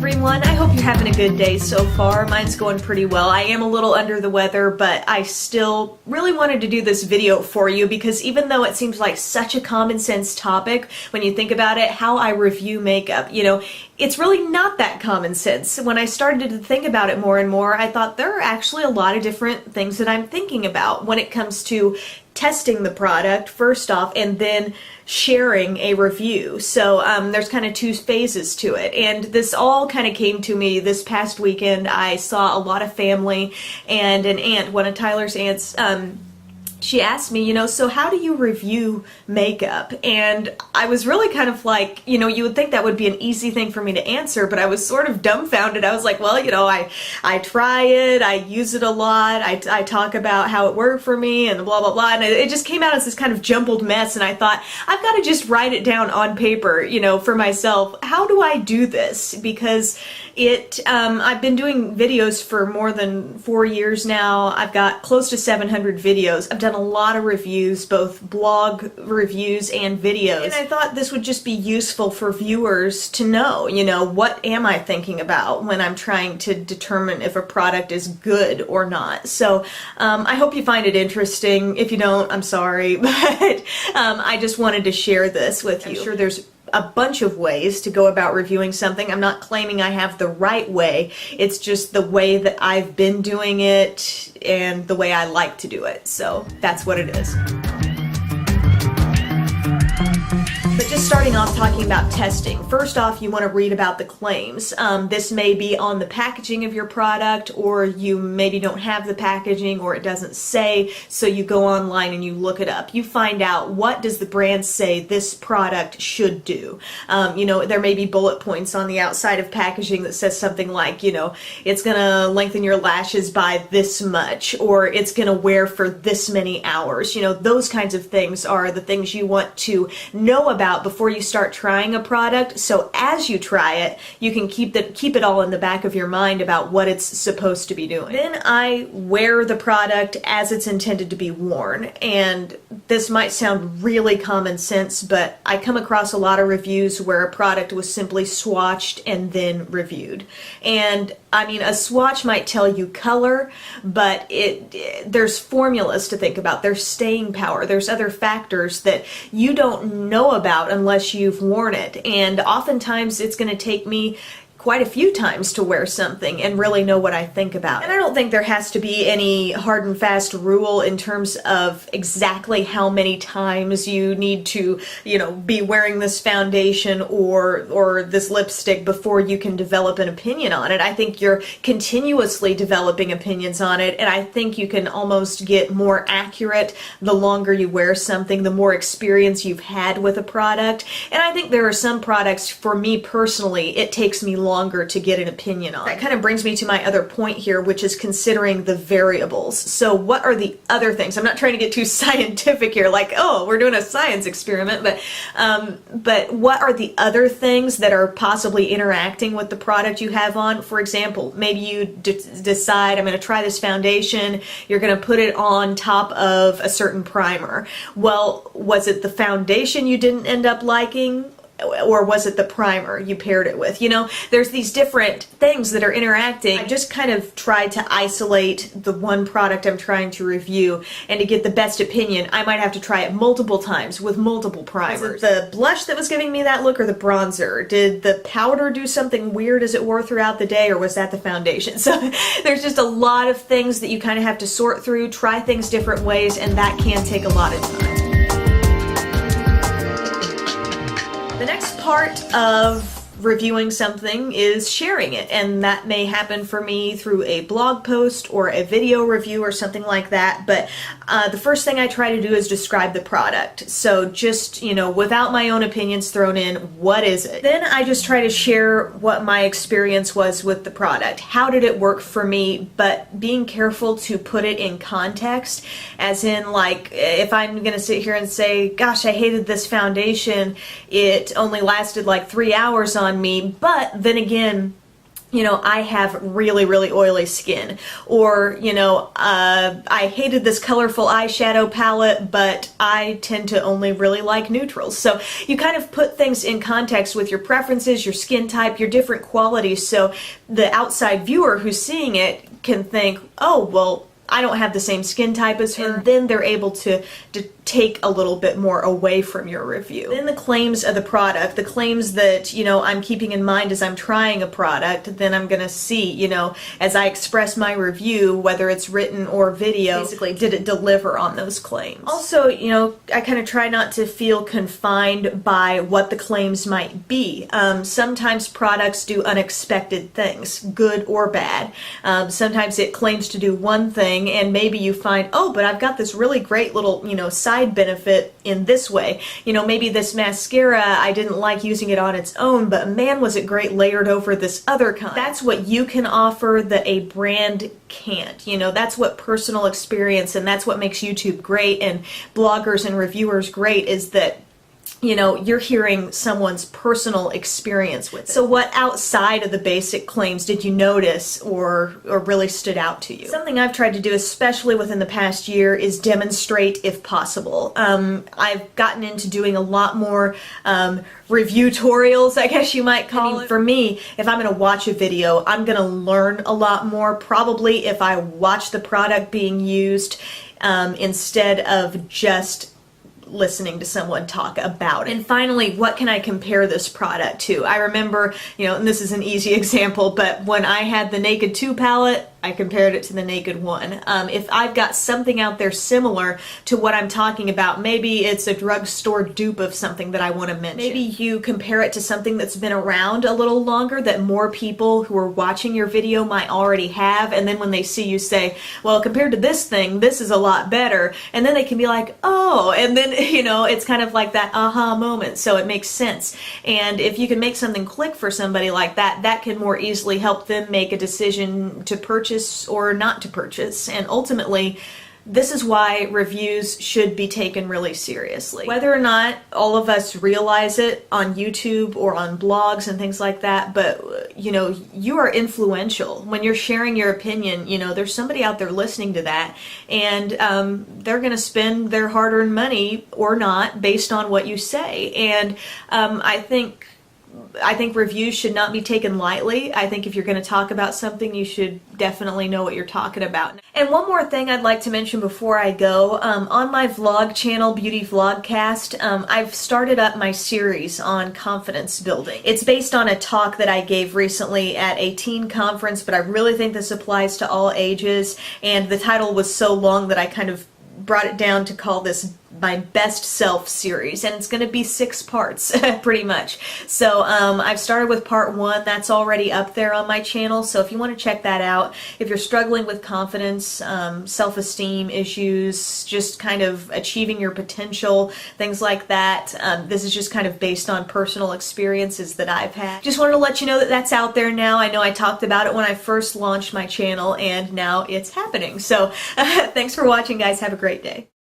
everyone. I hope you're having a good day so far. Mine's going pretty well. I am a little under the weather, but I still really wanted to do this video for you because even though it seems like such a common sense topic when you think about it, how I review makeup, it's really not that common sense. When I started to think about it more and more, I thought there are actually a lot of different things that I'm thinking about when it comes to testing the product first off and then sharing a review. So there's kind of two phases to it, and this all kind of came to me this past weekend. I saw a lot of family, and an aunt, one of Tyler's aunts, she asked me, so how do you review makeup? And I was really kind of like, you would think that would be an easy thing for me to answer, but I was sort of dumbfounded. I was like, well, I try it, I use it a lot, I talk about how it worked for me and blah, blah, blah. And it just came out as this kind of jumbled mess. And I thought, I've got to just write it down on paper, for myself. How do I do this? Because I've been doing videos for more than 4 years now. I've got close to 700 videos. I've done a lot of reviews, both blog reviews and videos. And I thought this would just be useful for viewers to know, what am I thinking about when I'm trying to determine if a product is good or not. So I hope you find it interesting. If you don't, I'm sorry, but I just wanted to share this with you. I'm sure there's a bunch of ways to go about reviewing something. I'm not claiming I have the right way. It's just the way that I've been doing it and the way I like to do it. So that's what it is. But just starting off talking about testing, first off, you want to read about the claims. This may be on the packaging of your product, or you maybe don't have the packaging, or it doesn't say, so you go online and you look it up. You find out, what does the brand say this product should do? There may be bullet points on the outside of packaging that says something like, it's going to lengthen your lashes by this much, or it's going to wear for this many hours. Those kinds of things are the things you want to know about before you start trying a product, so as you try it, you can keep it all in the back of your mind about what it's supposed to be doing. Then I wear the product as it's intended to be worn, and this might sound really common sense, but I come across a lot of reviews where a product was simply swatched and then reviewed. And I mean, a swatch might tell you color, but there's formulas to think about. There's staying power. There's other factors that you don't know about unless you've worn it. And oftentimes it's going to take me quite a few times to wear something and really know what I think about it. And I don't think there has to be any hard and fast rule in terms of exactly how many times you need to, be wearing this foundation or this lipstick before you can develop an opinion on it. I think you're continuously developing opinions on it, and I think you can almost get more accurate the longer you wear something, the more experience you've had with a product. And I think there are some products, for me personally, it takes me longer to get an opinion on. That kind of brings me to my other point here, which is considering the variables. So what are the other things? I'm not trying to get too scientific here, like, oh, we're doing a science experiment, but what are the other things that are possibly interacting with the product you have on? For example, maybe you decide, I'm going to try this foundation, you're going to put it on top of a certain primer. Well, was it the foundation you didn't end up liking? Or was it the primer you paired it with? There's these different things that are interacting. I just kind of tried to isolate the one product I'm trying to review, and to get the best opinion, I might have to try it multiple times with multiple primers. Was it the blush that was giving me that look, or the bronzer? Did the powder do something weird as it wore throughout the day, or was that the foundation? So there's just a lot of things that you kind of have to sort through, try things different ways, and that can take a lot of time. The next part of reviewing something is sharing it, and that may happen for me through a blog post or a video review or something like that. But the first thing I try to do is describe the product. So just, without my own opinions thrown in, what is it? Then I just try to share what my experience was with the product. How did it work for me? But being careful to put it in context, as in, like, if I'm gonna sit here and say, gosh, I hated this foundation, it only lasted like 3 hours on me, but then again, you know, I have really, really oily skin, or, you know, I hated this colorful eyeshadow palette, but I tend to only really like neutrals. So you kind of put things in context with your preferences, your skin type, your different qualities, so the outside viewer who's seeing it can think, oh, well, I don't have the same skin type as her, and then they're able to take a little bit more away from your review. Then the claims of the product, the claims that, you know, I'm keeping in mind as I'm trying a product, then I'm gonna see, you know, as I express my review, whether it's written or video, basically, did it deliver on those claims? Also, you know, I kind of try not to feel confined by what the claims might be. Sometimes products do unexpected things, good or bad. Sometimes it claims to do one thing, and maybe you find, oh, but I've got this really great little, you know, side benefit in this way. You know, maybe this mascara, I didn't like using it on its own, but man, was it great layered over this other kind. That's what you can offer that a brand can't. You know, that's what personal experience, and that's what makes YouTube great and bloggers and reviewers great, is that, you know, you're hearing someone's personal experience with it. So what outside of the basic claims did you notice or really stood out to you? Something I've tried to do, especially within the past year, is demonstrate if possible. I've gotten into doing a lot more review tutorials, I guess you might call it. For me, if I'm going to watch a video, I'm going to learn a lot more, probably if I watch the product being used instead of just listening to someone talk about it. And finally, what can I compare this product to? I remember, you know, and this is an easy example, but when I had the Naked 2 palette, I compared it to the Naked 1. If I've got something out there similar to what I'm talking about, maybe it's a drugstore dupe of something that I want to mention. Maybe you compare it to something that's been around a little longer that more people who are watching your video might already have, and then when they see you say, well, compared to this thing, this is a lot better, and then they can be like, oh, and then, you know, it's kind of like that aha moment, so it makes sense. And if you can make something click for somebody like that, that can more easily help them make a decision to purchase or not to purchase. And ultimately, this is why reviews should be taken really seriously. Whether or not all of us realize it on YouTube or on blogs and things like that, but you know, you are influential. When you're sharing your opinion, you know, there's somebody out there listening to that, and they're gonna spend their hard-earned money or not based on what you say. And I think reviews should not be taken lightly. I think if you're going to talk about something, you should definitely know what you're talking about. And one more thing I'd like to mention before I go, on my vlog channel, Beauty Vlogcast, I've started up my series on confidence building. It's based on a talk that I gave recently at a teen conference, but I really think this applies to all ages, and the title was so long that I kind of brought it down to call this my Best Self series, and it's going to be 6 parts pretty much. So I've started with part 1. That's already up there on my channel, so if you want to check that out, if you're struggling with confidence, self-esteem issues, just kind of achieving your potential, things like that, this is just kind of based on personal experiences that I've had. Just wanted to let you know that that's out there now. I know I talked about it when I first launched my channel, and now it's happening. So thanks for watching, guys. Have a great day.